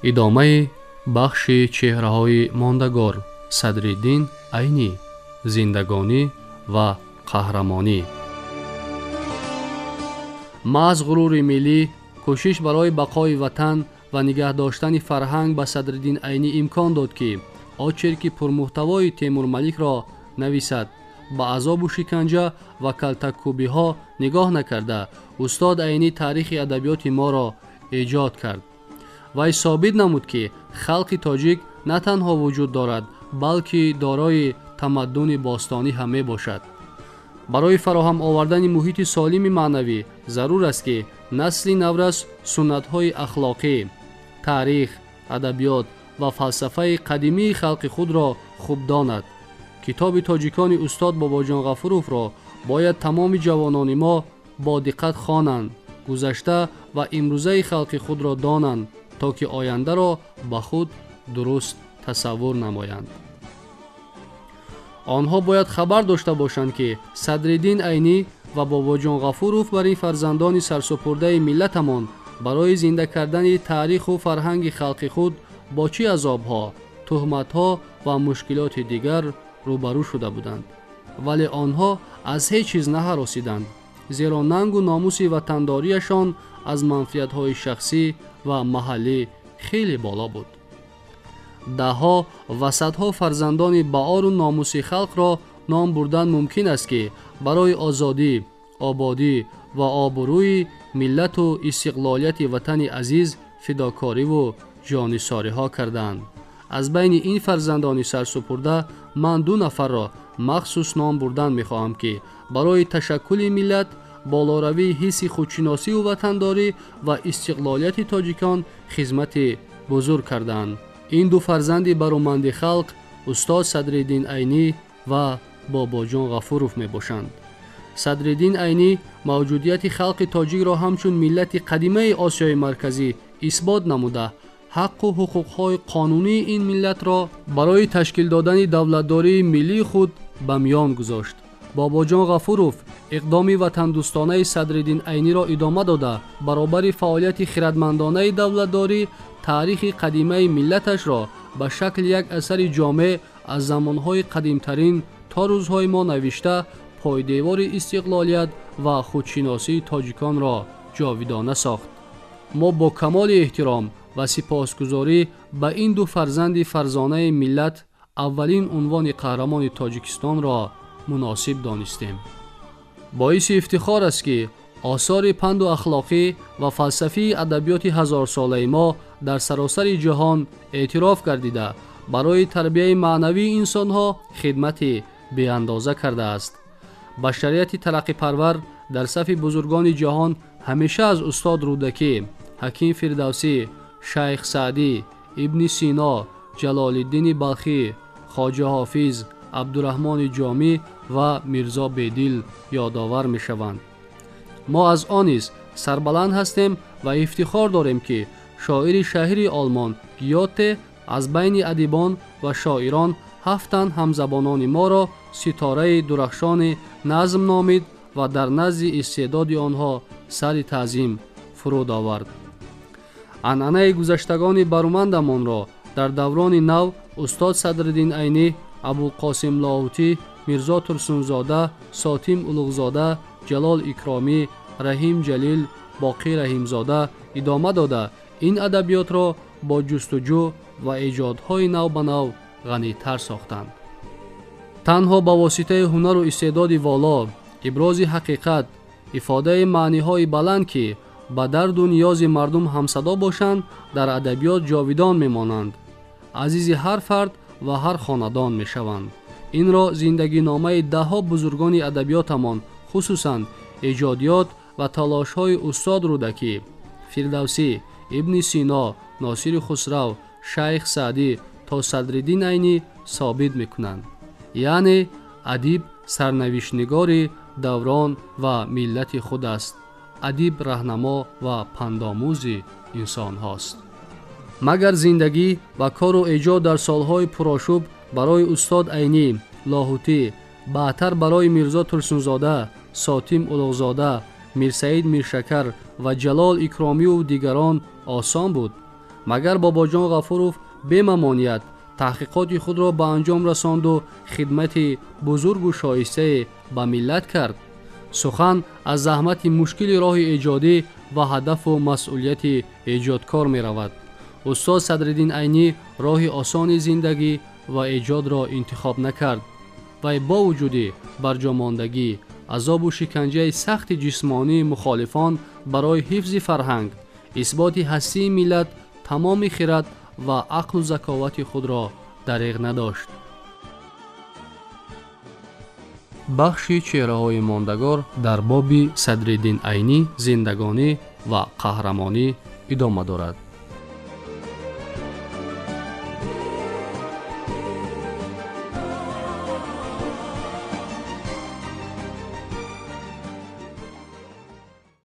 ادامه بخش چهره‌های ماندگار صدرالدین عینی، زندگانی و قهرمانی. محض غرور ملی، کوشش برای بقای وطن و نگه داشتن فرهنگ به صدرالدین عینی امکان داد که آچرکی پرمحتوای تیمور ملک را نویسد. با عذاب و شکنجه و کلتک‌کوبی ها نگاه نکرده استاد عینی تاریخ ادبیات ما را ایجاد کرد. وی ثابت نمود که خلق تاجیک نه تنها وجود دارد بلکه دارای تمدن باستانی هم می باشد. برای فراهم آوردن محیط سالم معنوی ضرور است که نسل نورس سنت های اخلاقی، تاریخ، ادبیات و فلسفه قدیمی خلق خود را خوب داند. کتاب تاجیکان استاد باباجان غفوروف را باید تمام جوانان ما با دقت خوانند، گذشته و امروزه خلق خود را دانند تا که آینده را با خود درست تصور نمایند. آنها باید خبر داشته باشند که صدرالدین عینی و باباجان غفوروف برای فرزندان سرسپرده ملتمان برای زنده کردن تاریخ و فرهنگ خلق خود با چه عذابها، تهمتها و مشکلات دیگر روبرو شده بودند، ولی آنها از هیچ چیز نهراسیدند، زیرا ننگ و ناموس وطنداریشان از منفعت‌های شخصی و محلی خیلی بالا بود. دهها و صدها فرزندان بهار و ناموس خلق را نام بردن ممکن است که برای آزادی، آبادی و آبروی ملت و استقلالیت وطن عزیز فداکاری و جانثاری ها کردند. از بین این فرزندان سرسپرده من 2 نفر را مخصوص نام بردن می‌خواهم که برای تشکل ملت، بالاروی حس خودشناسی و وطنداری و استقلالیت تاجیکان خدمت بزرگ کردند. این 2 فرزند برومند خلق استاد صدرالدین عینی و باباجان غفوروف می باشند. صدرالدین عینی موجودیت خلق تاجیک را همچون ملت قدیمه آسیای مرکزی اثبات نموده حق و حقوق‌های قانونی این ملت را برای تشکیل دادن دولتداری ملی خود به میان گذاشت. باباجان غفوروف اقدام وطن دوستانه صدرالدین عینی را ادامه داده برابر فعالیت خردمندانه دولتداری تاریخ قدیمه ملتش را به شکل یک اثر جامع از زمانهای قدیمترین تا روزهای ما نوشته پایدیوار استقلالیت و خودشناسی تاجیکان را جاودانه ساخت. ما با کمال احترام و سپاسگزاری به این 2 فرزند فرزانه ملت اولین عنوان قهرمان تاجیکستان را مناسب دانستیم. باعث افتخار است که آثار پند و اخلاقی و فلسفی ادبیات 1000 ساله ما در سراسر جهان اعتراف گردیده برای تربیت معنوی انسانها خدمت بی اندازه کرده است. بشریت ترقی پرور در صف بزرگان جهان همیشه از استاد رودکی، حکیم فردوسی، شیخ سعدی، ابن سینا، جلال الدین بلخی، خواجه حافظ، عبدالرحمن جامی و میرزا بیدل یادآور می شوند. ما از آن نیز سربلند هستیم و افتخار داریم که شاعر شهری آلمان گیوته از بین ادیبان و شاعران 7 تن همزبانان ما را ستاره درخشان نظم نامید و در نزد استعداد آنها سر تعظیم فرود آورد. عنعنه گذشتگان برومندمان را در دوران نو استاد صدرالدین عینی، ابوالقاسم لاهوتی، میرزا ترسونزاده، ساتیم اولوغزاده، جلال اکرامی، رحیم جلیل، باقی رحیمزاده ادامه داده این ادبیات را با جستجو و ایجادهای نو به نو غنی‌تر ساختند. تنها با واسطه هنر و استعداد والا، ابراز حقیقت، افاده معنی‌های بلند که با درد و نیاز مردم همصدا باشند در ادبیات جاودان میمانند، عزیز هر فرد و هر خاندان میشوند. این را زندگی نامه 10 بزرگان ادبیاتمان خصوصاً ایجادیات و تلاش‌های استاد رودکی، فردوسی، ابن سینا، ناصر خسرو، شیخ سعدی تا صدرالدین عینی ثابت میکنند. یعنی ادیب سرنوشت‌نگار دوران و ملت خود است. ادیب راهنما و پندآموز انسان هاست. مگر زندگی و کار و ایجاد در سالهای پرآشوب برای استاد عینی، لاهوتی، بعدتر برای میرزا ترسونزاده، ساتیم اولوغزاده، میرسعید میرشکر و جلال اکرامی و دیگران آسان بود؟ مگر باباجان غفورов بممانیت تحقیقات خود را به انجام رساند و خدمت بزرگ و شایسته به ملت کرد. سخن از زحمت مشکل راه ایجادی و هدف و مسئولیت ایجادکار می رود. استاد صدرالدین عینی راه آسان زندگی و ایجاد را انتخاب نکرد و با وجود برجاماندگی عذاب و شکنجه سخت جسمانی مخالفان برای حفظ فرهنگ، اثبات هستی ملت تمام خرد و عقل و ذکاوت خود را دریغ نداشت. بخش چهره‌های ماندگار در باب صدرالدین عینی زندگانی و قهرمانی ادامه دارد.